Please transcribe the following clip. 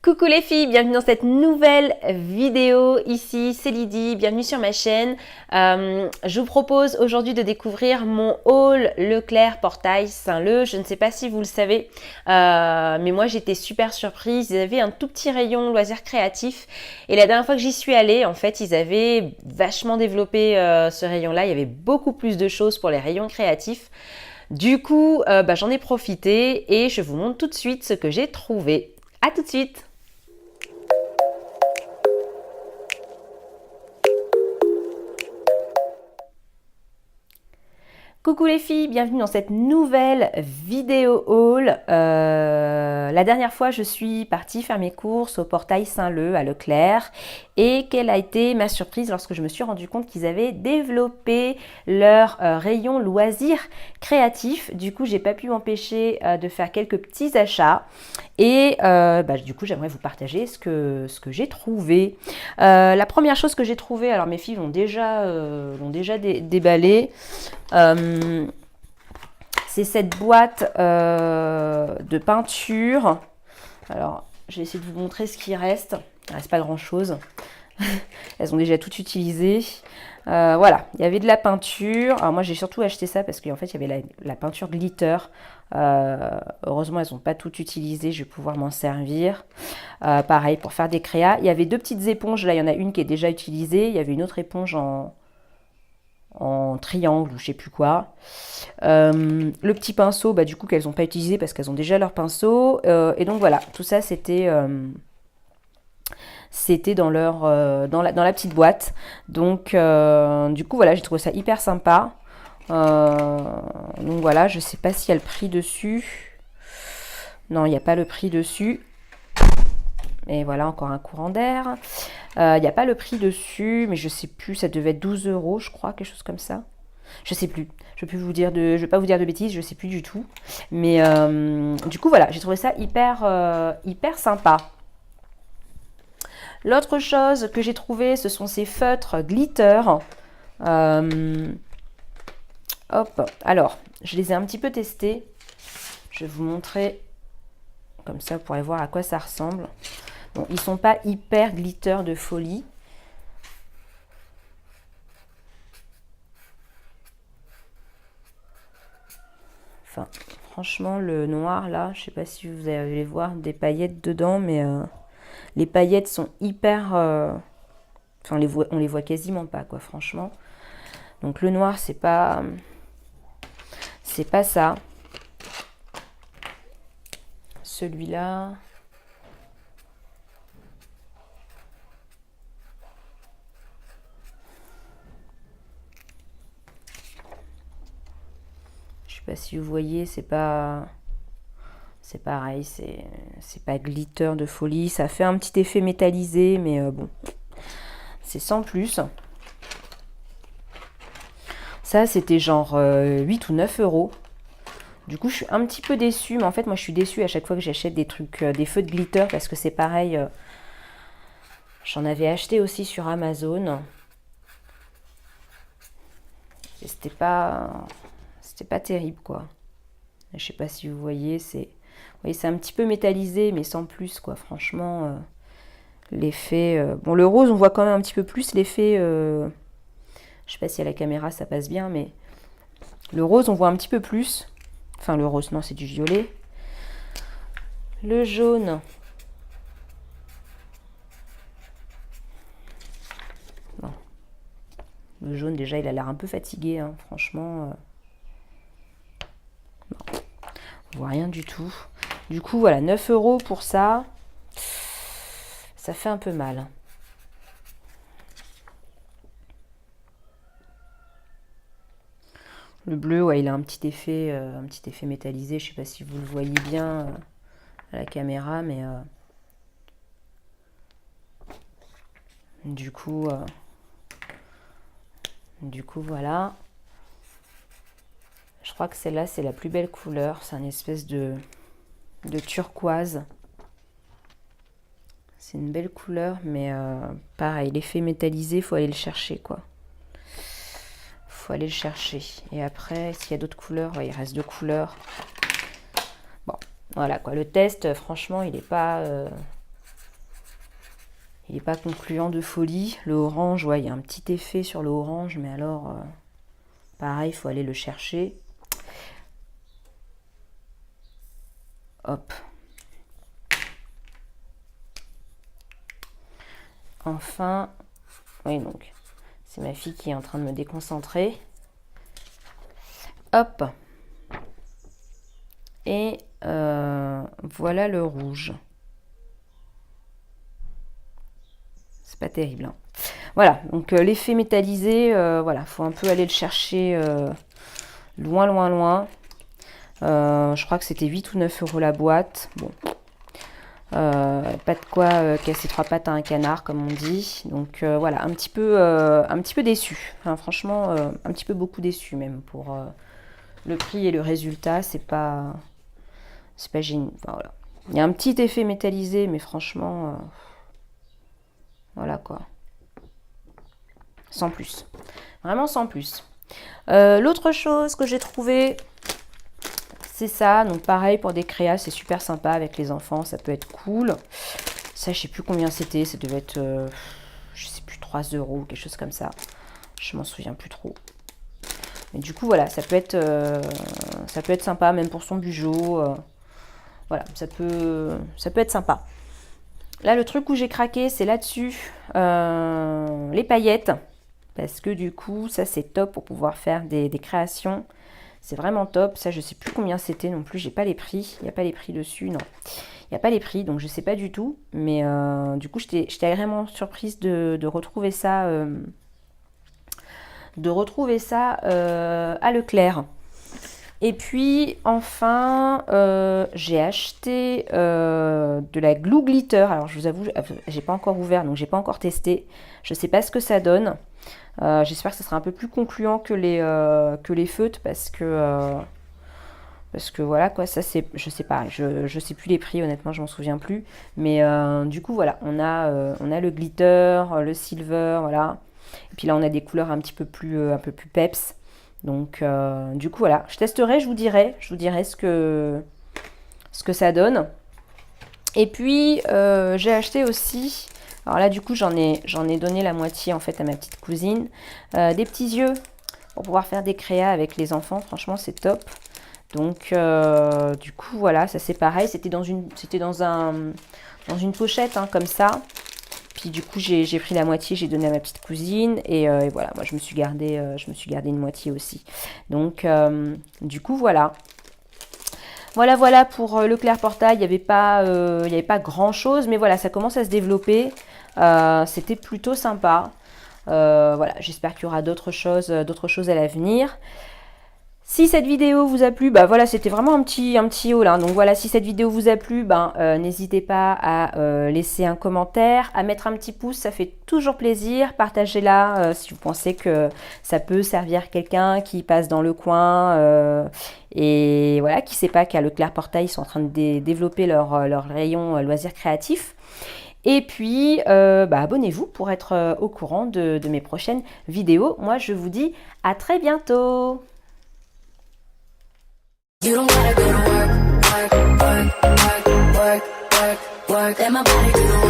Coucou les filles, bienvenue dans cette nouvelle vidéo. Ici c'est Lydie, bienvenue sur ma chaîne. Je vous propose aujourd'hui de découvrir mon haul Leclerc Portail Saint-Leu. Je ne sais pas si vous le savez, mais moi j'étais super surprise. Ils avaient un tout petit rayon loisirs créatifs et la dernière fois que j'y suis allée, en fait ils avaient vachement développé ce rayon-là. Il y avait beaucoup plus de choses pour les rayons créatifs. Du coup, j'en ai profité et je vous montre tout de suite ce que j'ai trouvé. À tout de suite! Coucou les filles, bienvenue dans cette nouvelle vidéo haul. La dernière fois, je suis partie faire mes courses au portail Saint-Leu à Leclerc et quelle a été ma surprise lorsque je me suis rendu compte qu'ils avaient développé leur rayon loisirs créatifs. Du coup, j'ai pas pu m'empêcher de faire quelques petits achats et du coup, j'aimerais vous partager ce que j'ai trouvé. La première chose que j'ai trouvée, alors mes filles l'ont déjà déballé. C'est cette boîte de peinture. Alors, je vais essayer de vous montrer ce qui reste. Il ne reste pas grand-chose. Elles ont déjà tout utilisé. Voilà, il y avait de la peinture. Alors moi, j'ai surtout acheté ça parce qu'en fait, il y avait la peinture glitter. Heureusement, elles n'ont pas tout utilisé. Je vais pouvoir m'en servir. Pareil, pour faire des créas. Il y avait deux petites éponges. Là, il y en a une qui est déjà utilisée. Il y avait une autre éponge en triangle ou je sais plus quoi. Le petit pinceau, du coup, qu'elles n'ont pas utilisé parce qu'elles ont déjà leur pinceau. Et donc voilà, tout ça, c'était dans la petite boîte. Donc, du coup, voilà, j'ai trouvé ça hyper sympa. Donc voilà, je sais pas s'il y a le prix dessus. Non, il n'y a pas le prix dessus. Et voilà, encore un courant d'air. Il n'y a pas le prix dessus, mais je sais plus, ça devait être 12 €, je crois, quelque chose comme ça. Je sais plus. Je ne vais pas vous dire de bêtises, je sais plus du tout. Mais du coup, voilà, j'ai trouvé ça hyper sympa. L'autre chose que j'ai trouvé, ce sont ces feutres glitter. Hop, alors, je les ai un petit peu testés. Je vais vous montrer, comme ça, vous pourrez voir à quoi ça ressemble. Bon, ils sont pas hyper glitter de folie. Enfin, franchement, le noir là, je sais pas si vous allez voir des paillettes dedans, mais les paillettes sont hyper... Enfin, on les voit quasiment pas, quoi, franchement. Donc le noir, c'est pas ça. Celui-là... Je sais pas si vous voyez, c'est pareil, c'est pas glitter de folie. Ça fait un petit effet métallisé, mais bon, c'est sans plus. Ça, c'était genre 8 ou 9 €. Du coup, je suis un petit peu déçue, mais en fait, moi, je suis déçue à chaque fois que j'achète des trucs, des feux de glitter, parce que c'est pareil. J'en avais acheté aussi sur Amazon. Et c'était pas terrible, quoi. Je sais pas si vous voyez, c'est un petit peu métallisé, mais sans plus, quoi. Franchement, l'effet... Bon, le rose, on voit quand même un petit peu plus l'effet... Je sais pas si à la caméra, ça passe bien, mais... Le rose, on voit un petit peu plus. Enfin, le rose, non, c'est du violet. Le jaune... Bon. Le jaune, déjà, il a l'air un peu fatigué, hein. Franchement... Non. On voit rien du tout. Du coup, voilà, 9 € pour ça. Ça fait un peu mal. Le bleu, ouais, il a un petit effet métallisé. Je sais pas si vous le voyez bien à la caméra, mais du coup, voilà. Je crois que celle-là, c'est la plus belle couleur. C'est une espèce de turquoise. C'est une belle couleur, mais pareil, l'effet métallisé, il faut aller le chercher, quoi. Faut aller le chercher. Et après, s'il y a d'autres couleurs, ouais, il reste 2 couleurs. Bon, voilà, quoi. Le test, franchement, il n'est pas il n'est pas concluant de folie. Le orange, ouais, il y a un petit effet sur le orange, mais alors, pareil, il faut aller le chercher. Hop. Enfin, oui, donc, c'est ma fille qui est en train de me déconcentrer. Hop. Et voilà le rouge. C'est pas terrible, hein. Voilà, donc l'effet métallisé, voilà, faut un peu aller le chercher loin, loin, loin. Je crois que c'était 8 ou 9 euros la boîte. Bon. Pas de quoi casser trois pattes à un canard, comme on dit. Donc voilà, un petit peu déçu. Enfin, franchement, un petit peu beaucoup déçu même pour le prix et le résultat. C'est pas génial. Enfin, voilà. Il y a un petit effet métallisé, mais franchement, voilà quoi. Sans plus. Vraiment sans plus. L'autre chose que j'ai trouvé, c'est ça. Donc pareil, pour des créas, c'est super sympa avec les enfants. Ça peut être cool. Ça, je sais plus combien c'était. Ça devait être, je sais plus, 3 euros, quelque chose comme ça. Je m'en souviens plus trop. Mais du coup, voilà, ça peut être sympa, même pour son bijou. Voilà, ça peut être sympa. Là, le truc où j'ai craqué, c'est là-dessus, les paillettes. Parce que du coup, ça c'est top pour pouvoir faire des créations. C'est vraiment top. Ça, je sais plus combien c'était non plus. J'ai pas les prix. Il n'y a pas les prix dessus, non. Il n'y a pas les prix, donc je sais pas du tout. Mais du coup, j'étais vraiment surprise de retrouver ça, à Leclerc. Et puis, enfin, j'ai acheté de la glue glitter. Alors, je vous avoue, j'ai pas encore ouvert, donc j'ai pas encore testé. Je sais pas ce que ça donne. J'espère que ça sera un peu plus concluant que les feutres parce que voilà quoi, ça c'est, je sais pas, je sais plus les prix, honnêtement je m'en souviens plus, mais du coup voilà, on a le glitter, le silver, voilà, et puis là on a des couleurs un peu plus peps, donc du coup voilà, je testerai, je vous dirai ce que ça donne. Et puis j'ai acheté aussi, alors là du coup j'en ai donné la moitié en fait à ma petite cousine, des petits yeux pour pouvoir faire des créas avec les enfants. Franchement c'est top. Donc du coup voilà, ça c'est pareil, c'était dans une pochette hein, comme ça. Puis du coup j'ai pris la moitié, j'ai donné à ma petite cousine et voilà, moi je me suis gardé une moitié aussi. Donc du coup voilà. Voilà pour Leclerc Portail, il n'y avait pas grand chose, mais voilà, ça commence à se développer. C'était plutôt sympa. Voilà, j'espère qu'il y aura d'autres choses à l'avenir. Si cette vidéo vous a plu, bah voilà, c'était vraiment un petit haul, hein. Donc voilà, si cette vidéo vous a plu, n'hésitez pas à laisser un commentaire, à mettre un petit pouce, ça fait toujours plaisir. Partagez-la si vous pensez que ça peut servir quelqu'un qui passe dans le coin et voilà, qui ne sait pas qu'à Leclerc Portail, ils sont en train de développer leur rayon loisirs créatifs. Et puis, abonnez-vous pour être au courant de mes prochaines vidéos. Moi, je vous dis à très bientôt. You don't gotta go to work, let my body do the work.